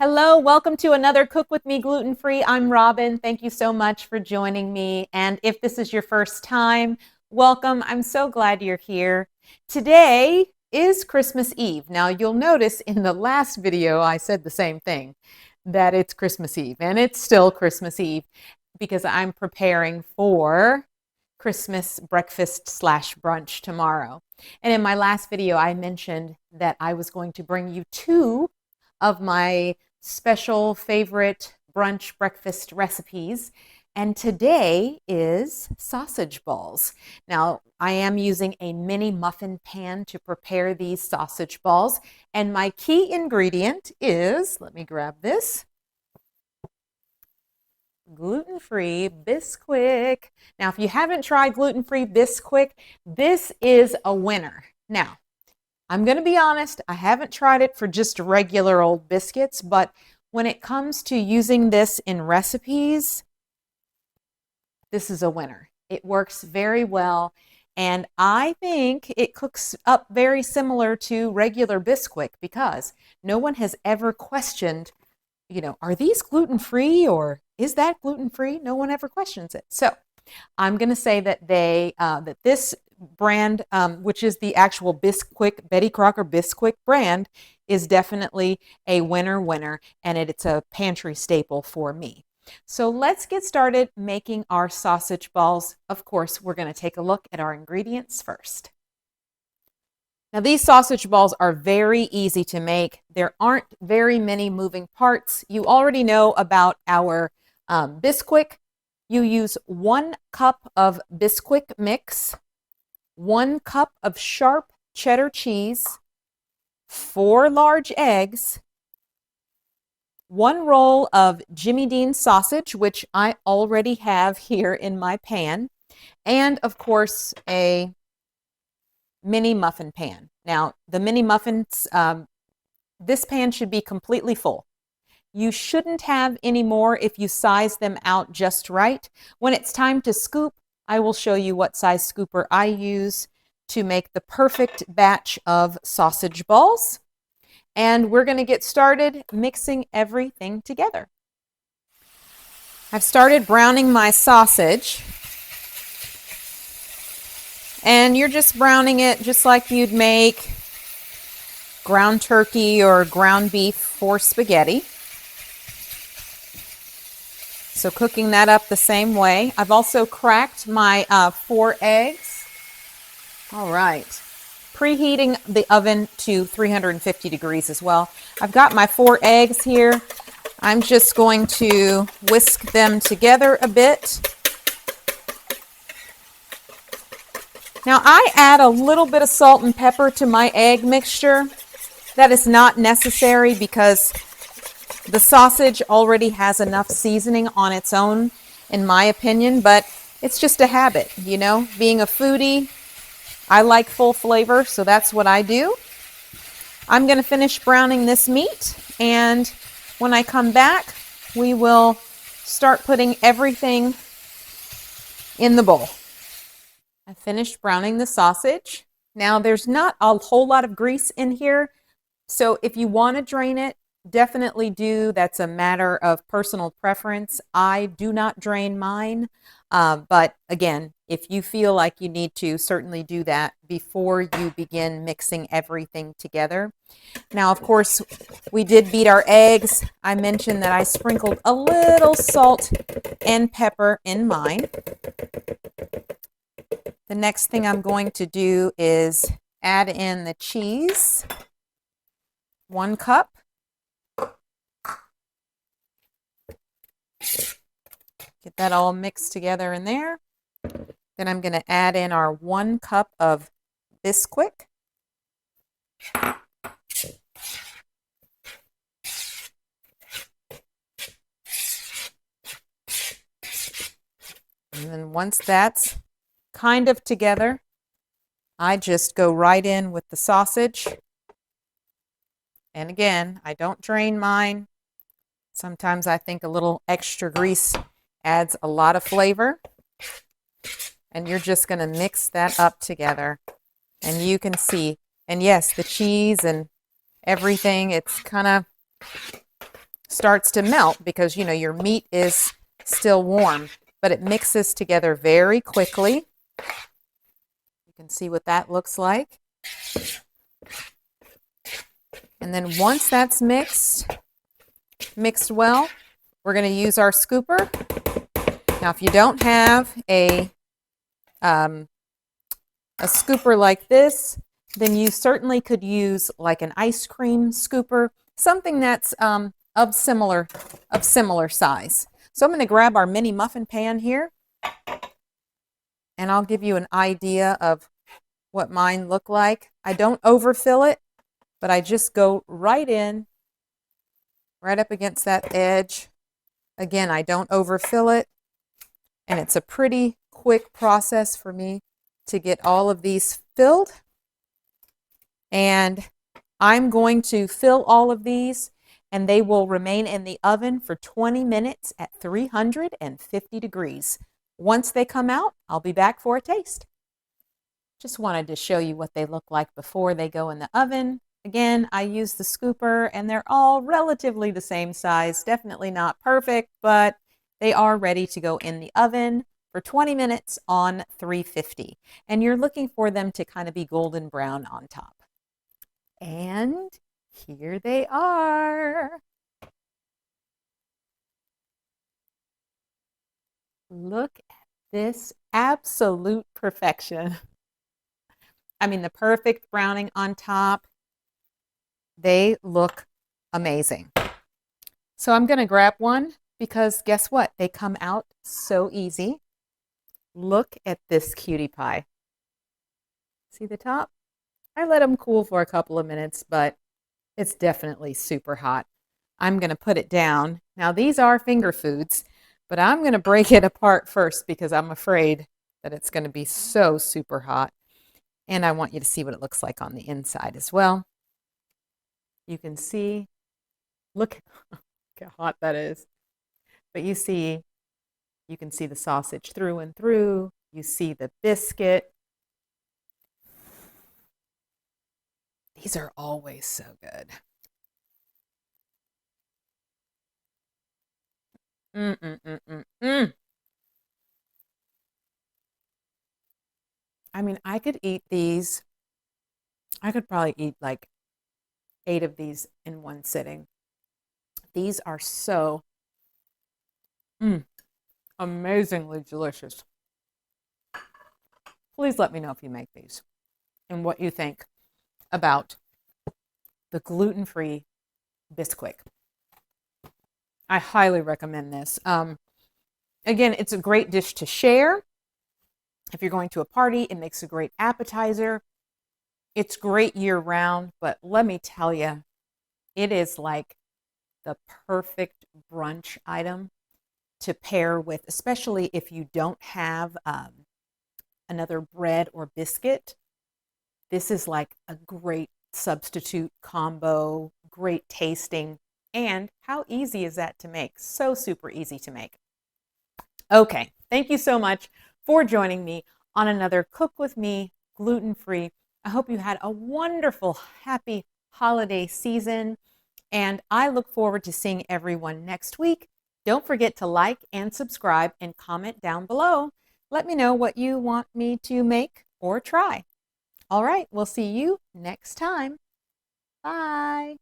Hello, welcome to another Cook With Me Gluten Free. I'm Robin. Thank you so much for joining me. And if this is your first time, welcome. I'm so glad you're here. Today is Christmas Eve. Now, you'll notice in the last video, I said the same thing, that it's Christmas Eve. And it's still Christmas Eve because I'm preparing for Christmas breakfast / brunch tomorrow. And in my last video, I mentioned that I was going to bring you two of my special favorite brunch breakfast recipes. And today is sausage balls. Now, I am using a mini muffin pan to prepare these sausage balls. And my key ingredient is, let me grab this, gluten-free Bisquick. Now, if you haven't tried gluten-free Bisquick, this is a winner. Now, I'm going to be honest, I haven't tried it for just regular old biscuits, but when it comes to using this in recipes, this is a winner. It works very well, and I think it cooks up very similar to regular Bisquick because no one has ever questioned, are these gluten-free or is that gluten-free? No one ever questions it. So I'm going to say that that this brand, which is the actual Bisquick, Betty Crocker Bisquick brand, is definitely a winner, and it's a pantry staple for me. So let's get started making our sausage balls. Of course, we're going to take a look at our ingredients first. Now, these sausage balls are very easy to make. There aren't very many moving parts. You already know about our Bisquick. You use 1 cup of Bisquick mix, 1 cup of sharp cheddar cheese, 4 large eggs, 1 roll of Jimmy Dean sausage, which I already have here in my pan, and of course a mini muffin pan. Now, the mini muffins, this pan should be completely full. You shouldn't have any more if you size them out just right. When it's time to scoop, I will show you what size scooper I use to make the perfect batch of sausage balls. And we're going to get started mixing everything together. I've started browning my sausage. And you're just browning it just like you'd make ground turkey or ground beef for spaghetti. So cooking that up the same way. I've also cracked my 4 eggs. All right. Preheating the oven to 350 degrees as well. I've got my 4 eggs here. I'm just going to whisk them together a bit. Now I add a little bit of salt and pepper to my egg mixture. That is not necessary because the sausage already has enough seasoning on its own, in my opinion, but it's just a habit, Being a foodie, I like full flavor, so that's what I do. I'm going to finish browning this meat, and when I come back, we will start putting everything in the bowl. I finished browning the sausage. Now, there's not a whole lot of grease in here, so if you want to drain it, definitely do. That's a matter of personal preference. I do not drain mine, but again, if you feel like you need to, certainly do that before you begin mixing everything together. Now, of course, we did beat our eggs. I mentioned that I sprinkled a little salt and pepper in mine. The next thing I'm going to do is add in the cheese, 1 cup. Get that all mixed together in there. Then I'm going to add in our 1 cup of Bisquick. And then once that's kind of together, I just go right in with the sausage. And again, I don't drain mine. Sometimes I think a little extra grease adds a lot of flavor. And you're just going to mix that up together. And you can see, and yes, the cheese and everything, it's kind of starts to melt because, you know, your meat is still warm, but it mixes together very quickly. You can see what that looks like. And then once that's mixed well, we're going to use our scooper. Now, if you don't have a scooper like this, then you certainly could use like an ice cream scooper, something that's of similar size. So I'm going to grab our mini muffin pan here, and I'll give you an idea of what mine look like. I don't overfill it, but I just go right in, right up against that edge. Again, I don't overfill it, and it's a pretty quick process for me to get all of these filled. And I'm going to fill all of these, and they will remain in the oven for 20 minutes at 350 degrees. Once they come out, I'll be back for a taste. Just wanted to show you what they look like before they go in the oven. Again, I use the scooper, and they're all relatively the same size. Definitely not perfect, but they are ready to go in the oven for 20 minutes on 350. And you're looking for them to kind of be golden brown on top. And here they are. Look at this absolute perfection. I mean, the perfect browning on top. They look amazing. So I'm going to grab one because guess what? They come out so easy. Look at this cutie pie. See the top? I let them cool for a couple of minutes, but it's definitely super hot. I'm going to put it down. Now, these are finger foods, but I'm going to break it apart first because I'm afraid that it's going to be so super hot. And I want you to see what it looks like on the inside as well. You can see, look how hot that is. But you can see the sausage through and through. You see the biscuit. These are always so good. I mean, I could eat these. I could probably eat like 8 of these in one sitting. These are so amazingly delicious. Please let me know if you make these and what you think about the gluten-free Bisquick. I highly recommend this. Again, it's a great dish to share. If you're going to a party, it makes a great appetizer. It's great year-round, but let me tell you, it is like the perfect brunch item to pair with, especially if you don't have another bread or biscuit. This is like a great substitute combo, great tasting, and how easy is that to make? So super easy to make. Okay, thank you so much for joining me on another Cook With Me gluten-free. I hope you had a wonderful, happy holiday season, and I look forward to seeing everyone next week. Don't forget to like and subscribe and comment down below. Let me know what you want me to make or try. All right, we'll see you next time. Bye.